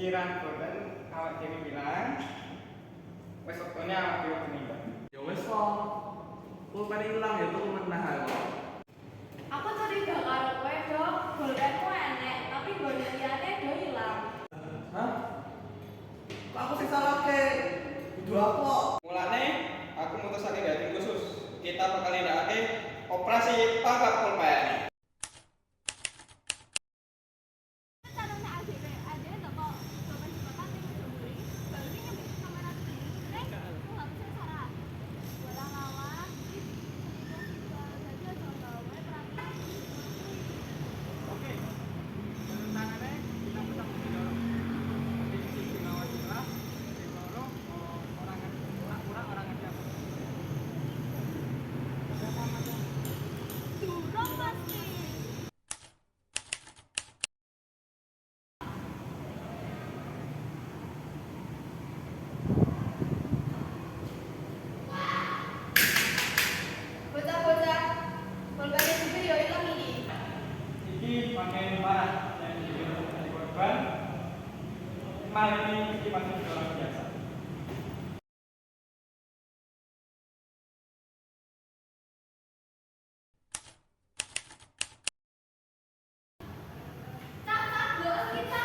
pikiran boten awak dhewe bilang wis wektune awak dhewe meninggal. Ya wis kok. Pulpen ilang ya tuku menah aku. Aku curiga karo kowe, Dok. Pulpenku enek, tapi golek liyane do ilang. Hah? Kok aku sing salah ke? Kudu aku kok. Mulane aku mutusake gawe tim khusus. Kita bakal nindakake operasi tangkap pulpen. Bocah-bocah, pulpennya juga yo ilang iki. Iki pakai barang yang dari korban. Malah ini masih orang biasa. Cak, cak, boos kita.